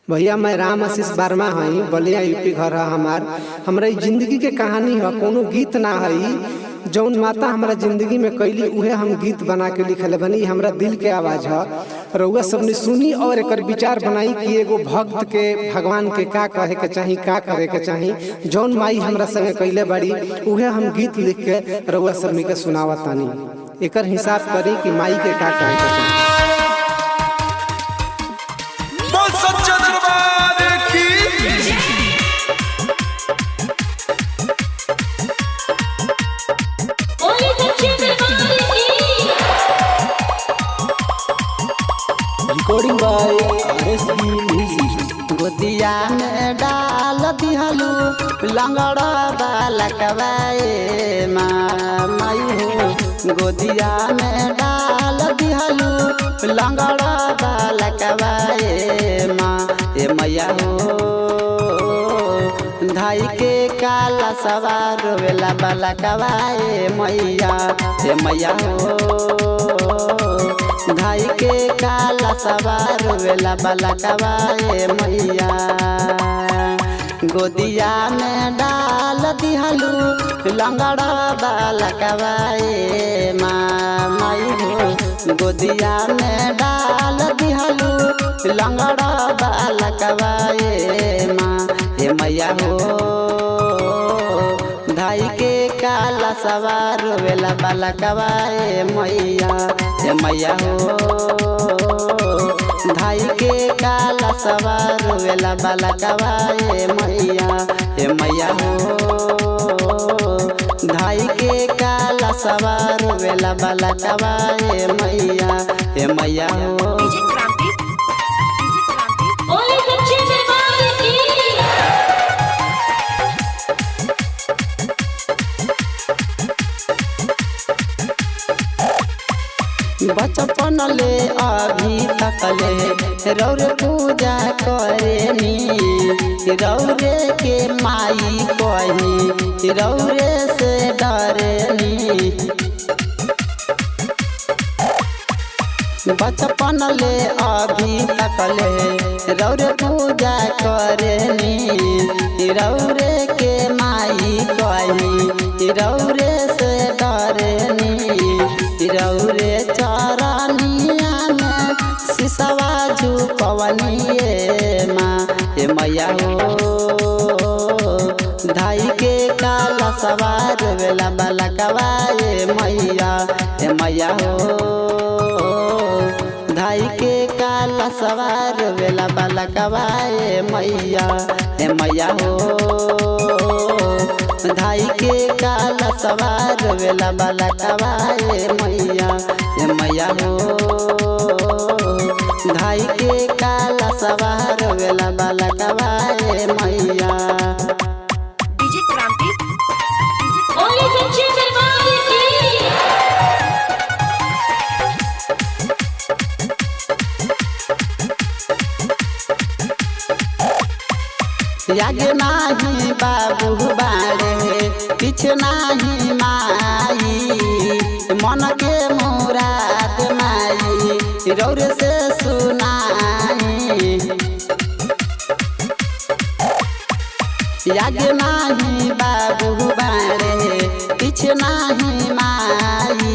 भैया मैं राम आशीष वर्मा हई, बलिया यूपी घर है हमार। हमारा जिंदगी के कहानी है, कोनो गीत ना है। जौन माता हमारा जिंदगी में कैली उहे हम गीत बना के लिखले बनी। हमारा दिल के आवाज है, रउआ सबने सुनी और एक विचार बनाई कि एगो भक्त के भगवान के का कहे के चाही, का करे के चाही। जौन माई हमरा संगे कैले बड़ी उहे हम गीत लिख के रउआ सब के सुनावतानी। एकर हिसाब करी कि माई के का कहे के चाही। Recording by RSB music. गोदिया में डाल दिहलू लंगड़ा बालकवाए माई हो। गोदिया में डाल दिहलू लंगड़ा बालकवाए माँ ए मैया हो। धाई के काला सवार वेला बालकवाए मैया ए मैया हो। धाई के काला सवार वेला बालकवाए मैया। गोदिया में डाल दिहलू लंगड़ा बालकवाए माई हो। गोदिया में डाल दिहलू लंगड़ा बालकवाए माँ ए मैया हो। धाई के काला सवार वेला बालकवाए मैया ए मैया हो। धाई के काला सवार वेला बालकवाए मैया ए मैया हो। धाई के काला सवार वेला बालकवाए मैया ए मैया हो। बचपन ले अभी तक ले रौरे पूजा करेनी। रौरे के माई कही रौरे से डरेनी। बचपन ले अभी तक ले रौरे पूजा करेनी। रौरे के माई कही रौरे से डरेनी। रौरे चरनिया में सिसवा झुकवनिए माँ ए मैया हो। धाई के काला सवार वेला बालकवाए मैया ए मैया हो। धाई के काला सवार वेला बालकवाए मैया ए मैया हो। धाई के काला सवार वेला बालकवाए मैया ए मैया हो। धाई के काला सवार वेला बालकवाए मैया। आगे नाही बाबू बाड़े पीछे नाही माई। मन के मुराद माई रौरे से सुनाई। आगे नाही बाबू बाड़े पीछे नाही माई।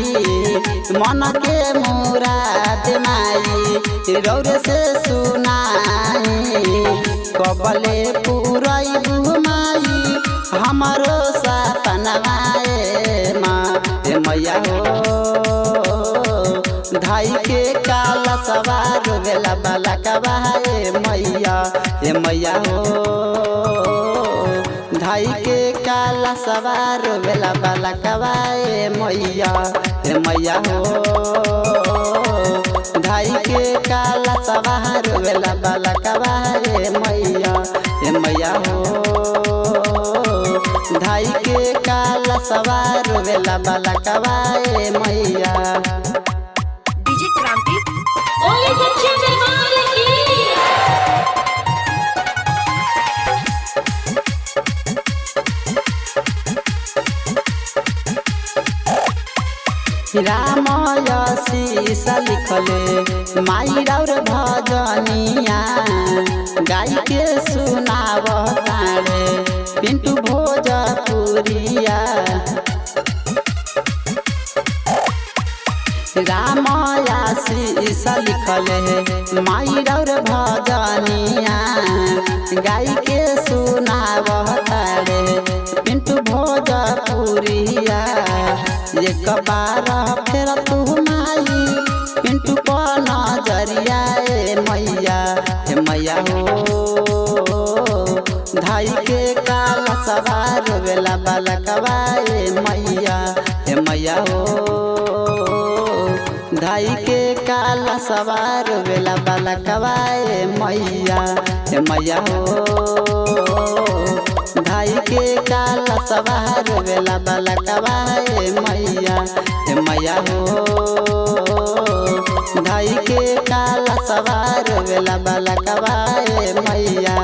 मन के मुराद माई रौरे से सुनाई। कबले पूरई बुमाई हमारो सपनवाए माँ ए मैया हो। धाई के काला सवार वेला बालकवाए मैया ए मैया हो। धाई के काला सवार वेला बालकवाए मैया ए मैया हो। धाई के काला सवार वेला बालकवाए मैया ए मैया हो। धाई के काला सवार वेला बालकवाए मैया। रामय शीस लिखले माई राउर भजनिया। गाई के सुनाव तारे पिंटू भोजपुरिया। राम आशीष लिखल है माई और भजनिया गाई के सुनाव तारे पिंटू भोजपुरिया। एक बार फेर तू माई पिंटू को नजरिया ए मैया हो धाई के काल सवार वेला बालकवा ए मैया हो धाई के काल सवार वेला बालकवा ए मैया हो धाई के काल सवार वेला बालकवा ए मैया हो धाई के काल सवार वेला बालकवा ए मैया।